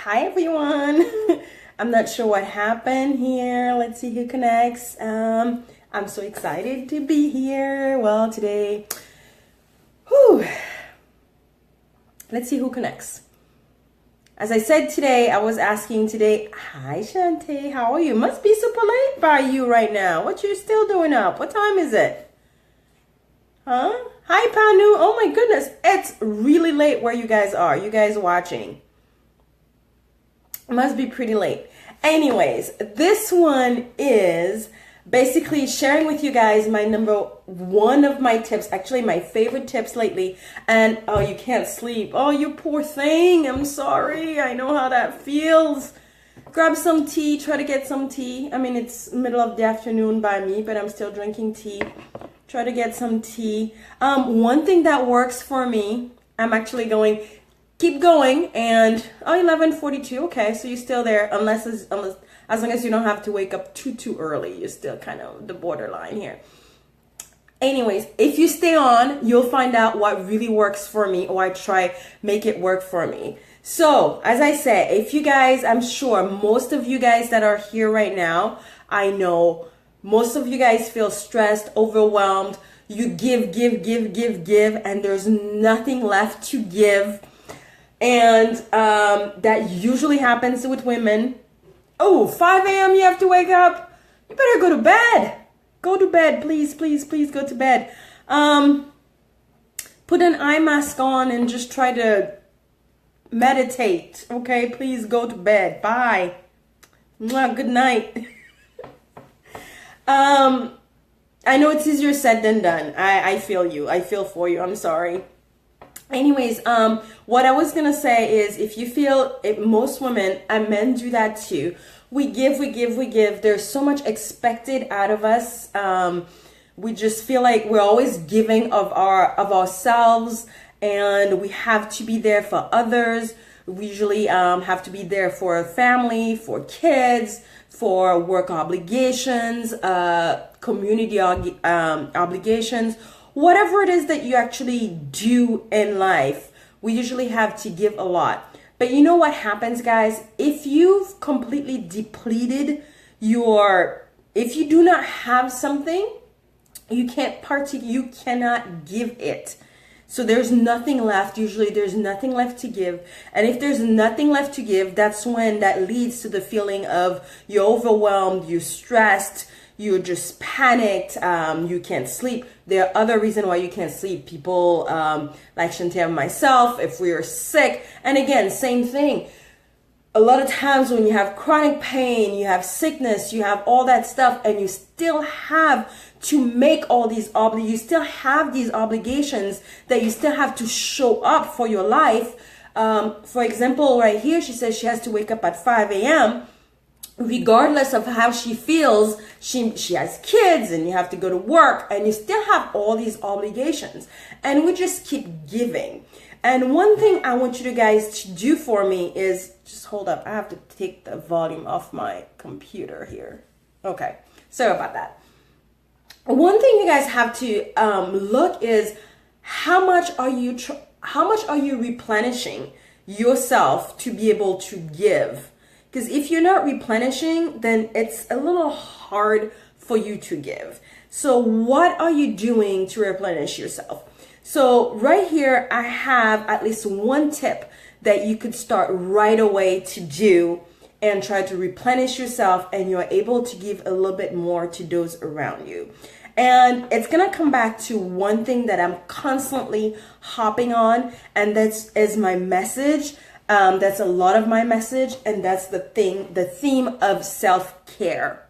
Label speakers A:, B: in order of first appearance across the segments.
A: Hi everyone. I'm not sure what happened here. Let's see who connects. I'm so excited to be here. Well, today, whew, let's see who connects. As I said today, I was asking today, hi Shantae, how are you? Must be super late by you right now. What you still doing up? What time is it? Huh? Hi Panu. Oh my goodness. It's really late where you guys are. You guys watching. Must be pretty late. Anyways, this one is basically sharing with you guys my number one of my tips, actually my favorite tips lately. And oh, you can't sleep. Oh, you poor thing. I'm sorry. I know how that feels. Grab some tea. Try to get some tea. I mean, it's middle of the afternoon by me, but I'm still drinking tea. Try to get some tea. One thing that works for me, I'm actually going keep going, and 11:42. Okay, so you're still there, unless as long as you don't have to wake up too early. You're still kind of the borderline here. Anyways, if you stay on, you'll find out what really works for me, or I try make it work for me. So as I said, if you guys, I'm sure most of you guys that are here right now, I know most of you guys feel stressed, overwhelmed. You give, and there's nothing left to give. And that usually happens with women. Oh, 5 a.m. you have to wake up. You better go to bed. Go to bed, please go to bed. Put an eye mask on and just try to meditate. Okay, please go to bed. Bye. Mwah, good night. I know it's easier said than done. I feel you. I feel for you. I'm sorry. Anyways, what I was gonna say is, if you feel most women and men do that too. We give. There's so much expected out of us. We just feel like we're always giving of ourselves, and we have to be there for others. We usually have to be there for family, for kids, for work obligations, community obligations. Whatever it is that you actually do in life, we usually have to give a lot. But you know what happens, guys? If you've completely depleted if you do not have something, you cannot give it. So there's nothing left. Usually there's nothing left to give. And if there's nothing left to give, that's when that leads to the feeling of you're overwhelmed, you're stressed, you're just panicked, you can't sleep. There are other reasons why you can't sleep. People like Shantae and myself, if we are sick. And again, same thing. A lot of times when you have chronic pain, you have sickness, you have all that stuff, and you still have to make all these you still have these obligations that you still have to show up for your life. For example, right here, she says she has to wake up at 5 a.m. Regardless of how she feels, she has kids and you have to go to work and you still have all these obligations, and we just keep giving. And one thing I want you guys to do for me is, just hold up, I have to take the volume off my computer here. Okay, sorry about that. One thing you guys have to look is how much are you replenishing yourself to be able to give? Because if you're not replenishing, then it's a little hard for you to give. So what are you doing to replenish yourself? So right here, I have at least one tip that you could start right away to do and try to replenish yourself, and you're able to give a little bit more to those around you. And it's going to come back to one thing that I'm constantly hopping on, and that is my message. That's a lot of my message, and that's the theme of self-care.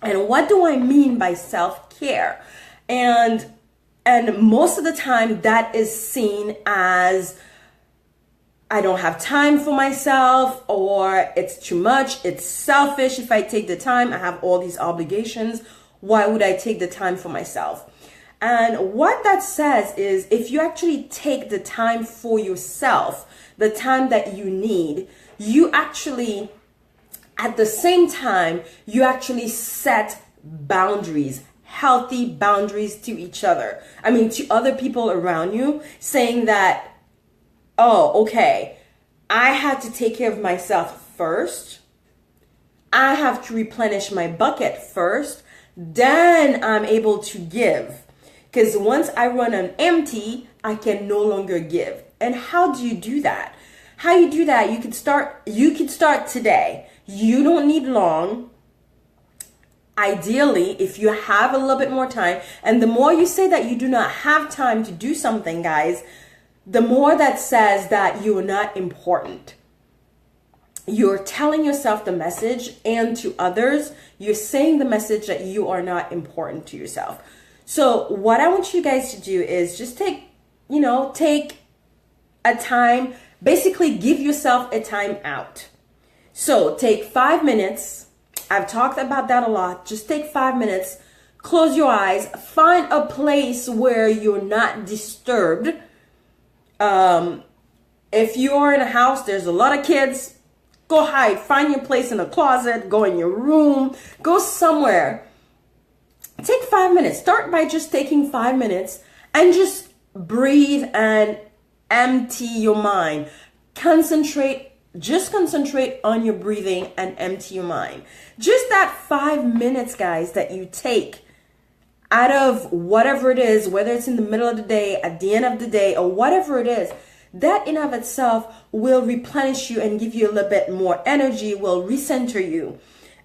A: And what do I mean by self-care? And most of the time that is seen as, I don't have time for myself, or it's too much, it's selfish if I take the time, I have all these obligations, why would I take the time for myself? And what that says is, if you actually take the time for yourself, the time that you need, you actually, at the same time, you actually set boundaries, healthy boundaries to each other. I mean, to other people around you, saying that, oh, okay, I had to take care of myself first. I have to replenish my bucket first. Then I'm able to give. Because once I run on empty, I can no longer give. And how do you do that? How you do that, you could start today. You don't need long. Ideally, if you have a little bit more time, and the more you say that you do not have time to do something, guys, the more that says that you are not important. You're telling yourself the message, and to others, you're saying the message that you are not important to yourself. So what I want you guys to do is just take a time, basically give yourself a time out. So take 5 minutes. I've talked about that a lot. Just take 5 minutes, close your eyes, find a place where you're not disturbed. If you're in a house, there's a lot of kids, go hide, find your place in a closet, go in your room, go somewhere. Take 5 minutes. Start by just taking 5 minutes and just breathe and empty your mind. Just concentrate on your breathing and empty your mind. Just that 5 minutes, guys, that you take out of whatever it is, whether it's in the middle of the day, at the end of the day, or whatever it is, that in of itself will replenish you and give you a little bit more energy, will recenter you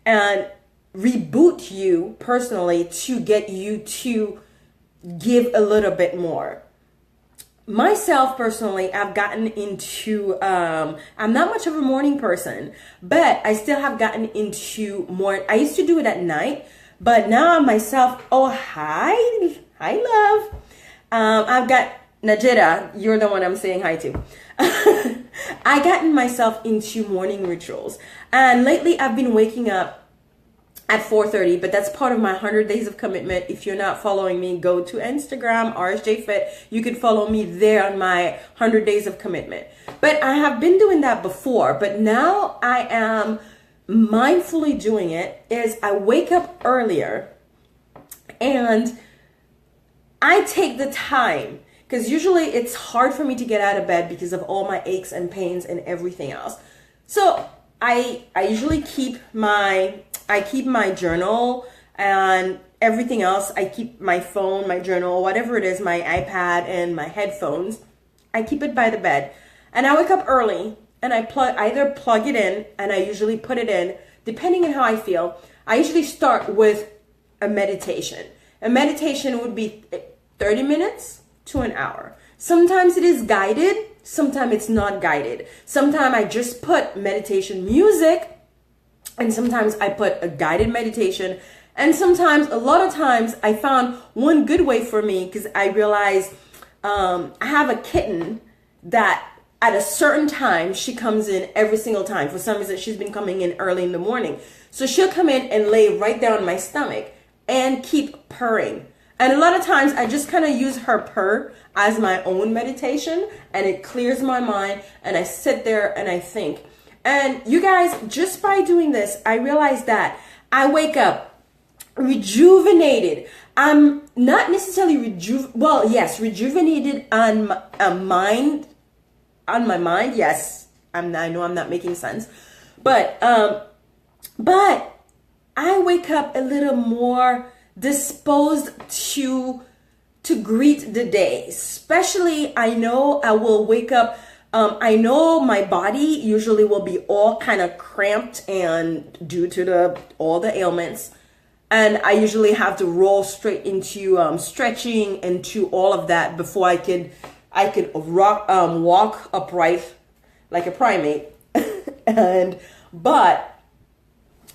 A: and reboot you personally to get you to give a little bit more. Myself personally, I've gotten into, I'm not much of a morning person, but I still have gotten into more. I used to do it at night, but now myself, oh, hi love. I've got Najeda, you're the one I'm saying hi to. I gotten myself into morning rituals, and lately I've been waking up at 4:30, but that's part of my 100 days of commitment. If you're not following me, go to Instagram, RSJFit. You can follow me there on my 100 days of commitment. But I have been doing that before, but now I am mindfully doing it. Is I wake up earlier and I take the time, because usually it's hard for me to get out of bed because of all my aches and pains and everything else. So I usually keep my journal and everything else. I keep my phone, my journal, whatever it is, my iPad and my headphones. I keep it by the bed. And I wake up early and I either plug it in, and I usually put it in, depending on how I feel. I usually start with a meditation. A meditation would be 30 minutes to an hour. Sometimes it is guided, sometimes it's not guided. Sometimes I just put meditation music, and sometimes I put a guided meditation. And sometimes, a lot of times, I found one good way for me, because I realized I have a kitten that at a certain time, she comes in every single time. For some reason, she's been coming in early in the morning. So she'll come in and lay right down on my stomach and keep purring. And a lot of times I just kind of use her purr as my own meditation, and it clears my mind, and I sit there and I think. And you guys, just by doing this, I realized that I wake up rejuvenated. I'm not necessarily rejuvenated on my mind. Yes, I know I'm not making sense, but I wake up a little more disposed to greet the day. Especially, I know I will wake up. I know my body usually will be all kind of cramped and due to all the ailments. And I usually have to roll straight into stretching and to all of that before I could walk upright like a primate. But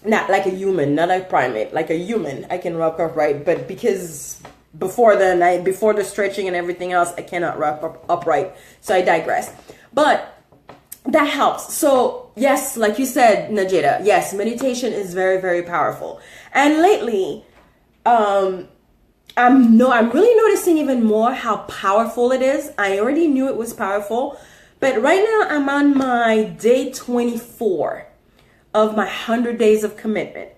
A: not like a human, not a primate, like a human. I can walk upright, but because before the stretching and everything else, I cannot walk upright. So I digress. But that helps. So yes, like you said, Najeda, yes, meditation is very, very powerful. And lately, I'm really noticing even more how powerful it is. I already knew it was powerful, but right now I'm on my day 24 of my 100 days of commitment.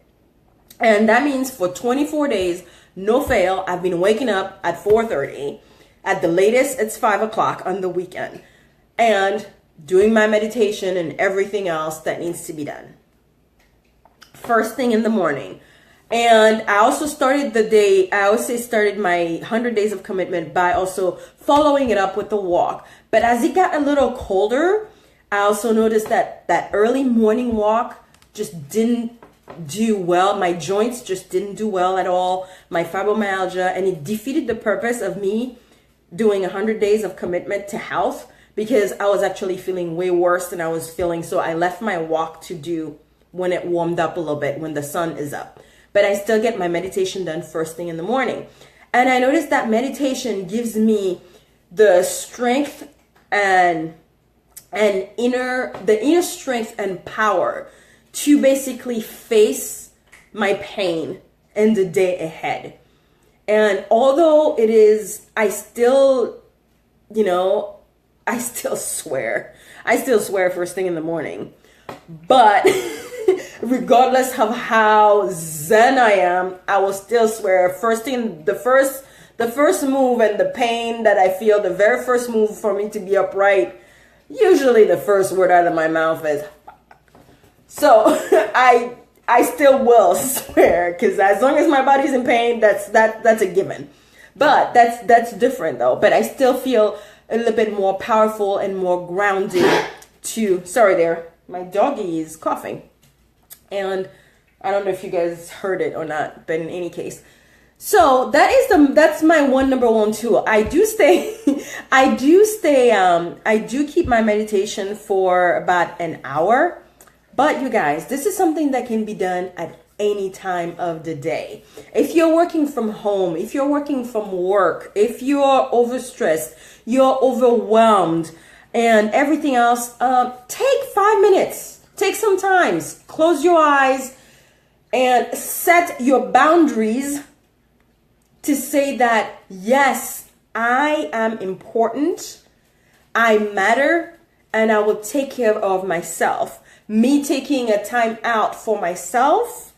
A: And that means for 24 days, no fail, I've been waking up at 4:30. At the latest, it's 5 o'clock on the weekend. And doing my meditation and everything else that needs to be done first thing in the morning. And I also started the day, I always say started my 100 days of commitment by also following it up with the walk. But as it got a little colder, I also noticed that that early morning walk just didn't do well. My joints just didn't do well at all. My fibromyalgia, and it defeated the purpose of me doing 100 days of commitment to health, because I was actually feeling way worse than I was feeling. So I left my walk to do when it warmed up a little bit, when the sun is up. But I still get my meditation done first thing in the morning. And I noticed that meditation gives me the strength and the inner strength and power to basically face my pain in the day ahead. And although it is, I still swear first thing in the morning. But regardless of how zen I am, I will still swear first thing, the first move, and the pain that I feel, the very first move for me to be upright, usually the first word out of my mouth is so I still will swear, because as long as my body's in pain, that's a given. But that's different though. But I still feel a little bit more powerful and more grounded to, sorry there, my doggy is coughing. And I don't know if you guys heard it or not, but in any case. So that's my number one tool. I do keep my meditation for about an hour. But you guys, this is something that can be done at any time of the day. If you're working from home, if you're working from work, if you're overstressed, you're overwhelmed, and everything else, take 5 minutes. Take some time. Close your eyes and set your boundaries to say that, yes, I am important, I matter, and I will take care of myself. Me taking a time out for myself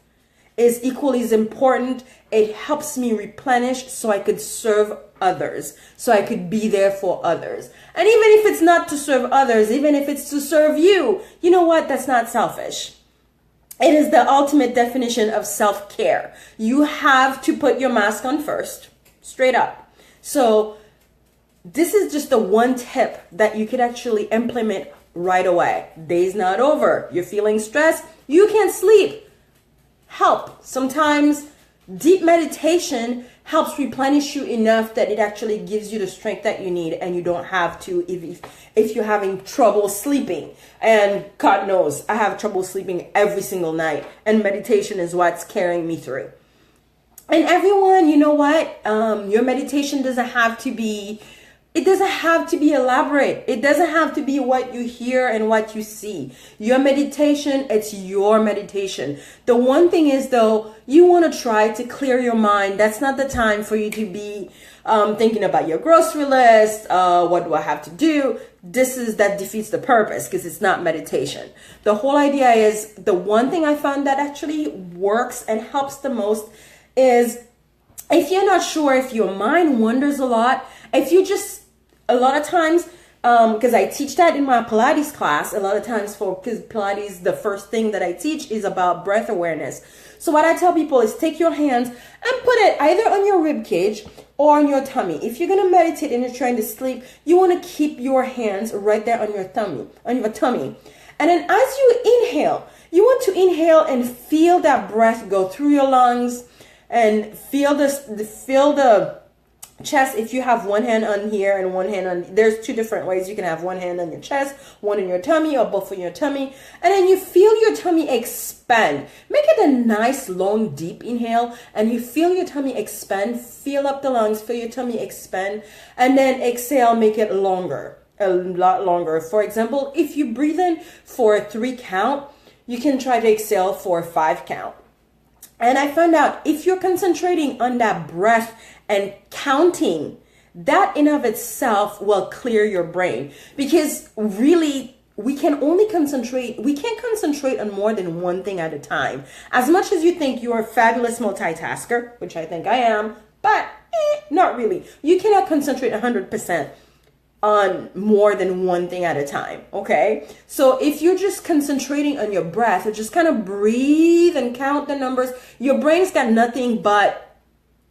A: is equally as important. It helps me replenish so I could serve others, so I could be there for others. And even if it's not to serve others, even if it's to serve you, you know what? That's not selfish. It is the ultimate definition of self-care. You have to put your mask on first, straight up. So this is just the one tip that you could actually implement right away. Day's not over. You're feeling stressed. You can't sleep. Help. Sometimes deep meditation helps replenish you enough that it actually gives you the strength that you need, and you don't have to if you're having trouble sleeping. And God knows I have trouble sleeping every single night, and meditation is what's carrying me through. And everyone, you know what? Your meditation doesn't have to be elaborate. It doesn't have to be what you hear and what you see. Your meditation, it's your meditation. The one thing is though, you want to try to clear your mind. That's not the time for you to be thinking about your grocery list. What do I have to do? That defeats the purpose, because it's not meditation. The whole idea is, the one thing I found that actually works and helps the most is, if you're not sure, if your mind wanders a lot, if you just, a lot of times, because I teach that in my Pilates class, a lot of times because Pilates, the first thing that I teach is about breath awareness. So what I tell people is, take your hands and put it either on your rib cage or on your tummy. If you're going to meditate and you're trying to sleep, you want to keep your hands right there on your tummy. And then as you inhale, you want to inhale and feel that breath go through your lungs, and feel the chest. If you have one hand on here and one hand on, there's two different ways. You can have one hand on your chest, one in your tummy, or both in your tummy. And then you feel your tummy expand. Make it a nice, long, deep inhale. And you feel your tummy expand. Fill up the lungs, feel your tummy expand. And then exhale, make it longer, a lot longer. For example, if you breathe in for a 3 count, you can try to exhale for a 5 count. And I found out, if you're concentrating on that breath and counting, that in of itself will clear your brain. Because really, we can't concentrate on more than one thing at a time. As much as you think you're a fabulous multitasker, which I think I am, but not really. You cannot concentrate 100%. on more than one thing at a time. Okay, so if you're just concentrating on your breath or just kind of breathe and count the numbers, your brain's got nothing but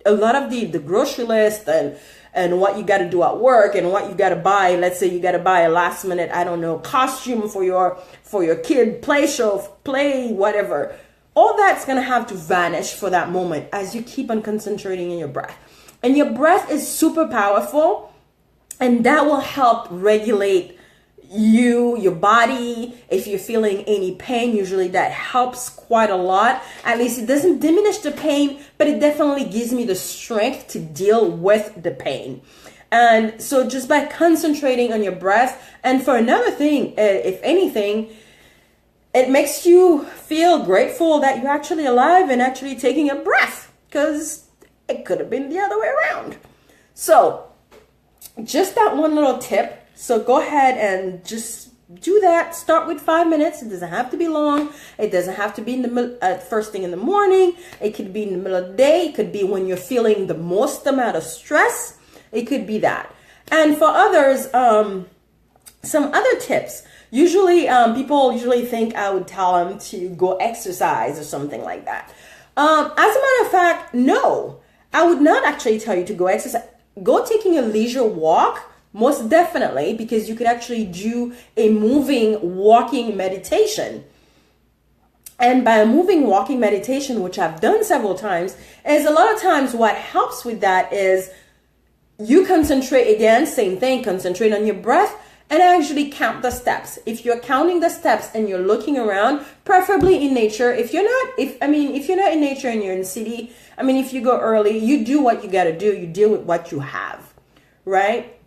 A: a lot of the grocery list and what you got to do at work and what you got to buy. Let's say you got to buy a last minute, I don't know, costume for your kid play show, play whatever. All that's going to have to vanish for that moment as you keep on concentrating on your breath. And your breath is super powerful. And that will help regulate your body. If you're feeling any pain, usually that helps quite a lot. At least it doesn't diminish the pain, but it definitely gives me the strength to deal with the pain. And so just by concentrating on your breath, and for another thing, if anything, it makes you feel grateful that you're actually alive and actually taking a breath, because it could have been the other way around. So just that one little tip. So go ahead and just do that. Start with 5 minutes. It doesn't have to be long. It doesn't have to be in the middle, first thing in the morning. It could be in the middle of the day. It could be when you're feeling the most amount of stress. It could be that. And for others, some other tips. Usually, people usually think I would tell them to go exercise or something like that. As a matter of fact, no, I would not actually tell you to go exercise. Go taking a leisure walk, most definitely, because you could actually do a moving walking meditation. And by a moving walking meditation, which I've done several times, is a lot of times what helps with that is you concentrate, again, same thing, concentrate on your breath and actually count the steps. If you're counting the steps and you're looking around, preferably in nature. If you're not in nature and you're in the city, if you go early, you do what you got to do. You deal with what you have, right?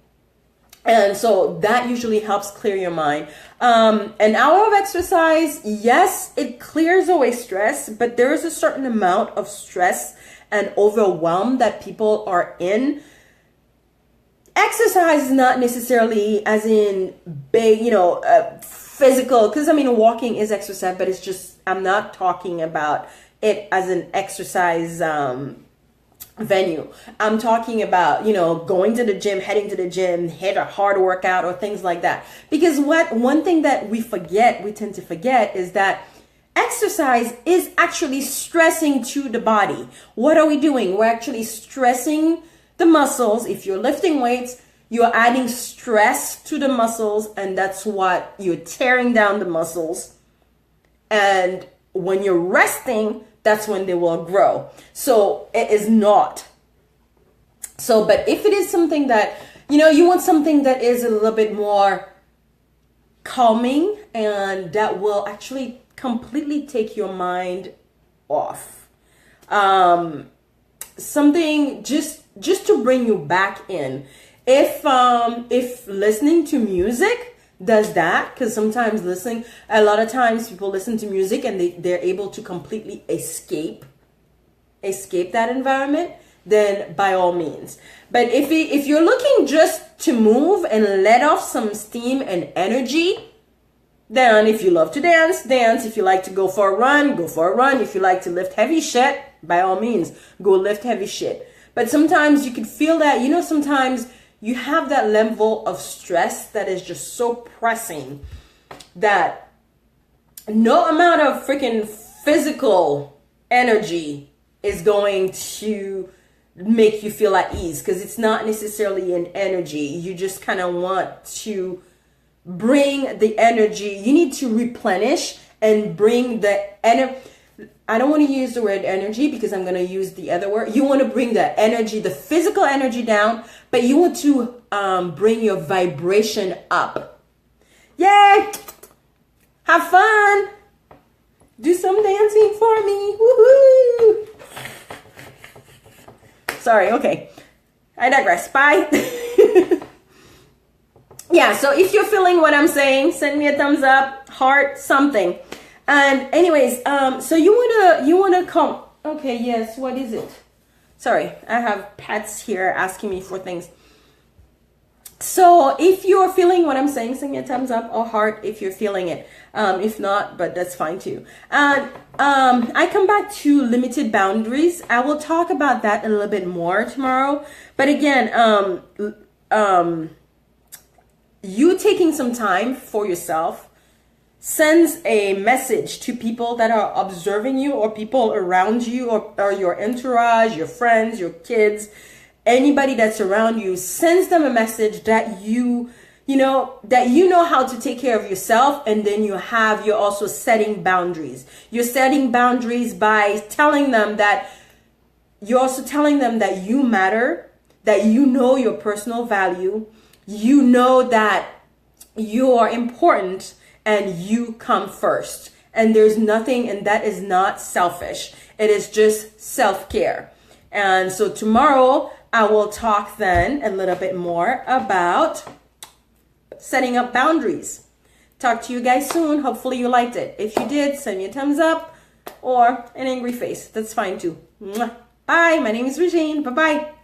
A: And so that usually helps clear your mind. An hour of exercise, yes, it clears away stress, but there is a certain amount of stress and overwhelm that people are in. Exercise is not necessarily as in big, physical, because walking is exercise, but it's just, I'm not talking about it as an exercise venue. I'm talking about, going to the gym, heading to the gym, hit a hard workout or things like that. Because one thing that we tend to forget is that exercise is actually stressing to the body. What are we doing? We're actually stressing the muscles. If you're lifting weights, you're adding stress to the muscles, and that's what you're tearing down the muscles. And when you're resting, that's when they will grow. So it is not. So, but if it is something that, you want something that is a little bit more calming and that will actually completely take your mind off. Something just to bring you back in. If listening to music does that, because sometimes a lot of times people listen to music and they're able to completely escape that environment, then by all means. But if you're looking just to move and let off some steam and energy, then if you love to dance. If you like to go for a run, go for a run. If you like to lift heavy shit, by all means, go lift heavy shit. But sometimes you could feel that, sometimes you have that level of stress that is just so pressing that no amount of freaking physical energy is going to make you feel at ease, because it's not necessarily an energy. You just kind of want to bring the energy. You need to replenish and bring the energy. I don't want to use the word energy because I'm going to use the other word. You want to bring the energy, the physical energy down, but you want to bring your vibration up. Yay! Have fun! Do some dancing for me. Woohoo! Sorry, okay. I digress. Bye. Yeah, so if you're feeling what I'm saying, send me a thumbs up, heart, something. And anyways, so you wanna come. Okay, yes, what is it? Sorry, I have pets here asking me for things. So if you're feeling what I'm saying, send me a thumbs up or heart if you're feeling it. If not, but that's fine too. And I come back to limited boundaries. I will talk about that a little bit more tomorrow. But again, you taking some time for yourself sends a message to people that are observing you, or people around you, or your entourage, your friends, your kids, anybody that's around you, sends them a message that that you know how to take care of yourself. And then you're also setting boundaries. You're setting boundaries by telling them that you're also telling them that you matter, that you know your personal value, you know that you are important, and you come first. And there's nothing, and that is not selfish. It is just self-care. And so tomorrow I will talk then a little bit more about setting up boundaries. Talk to you guys soon. Hopefully you liked it. If you did, send me a thumbs up or an angry face. That's fine too. Mwah. Bye. My name is Regine. Bye-bye.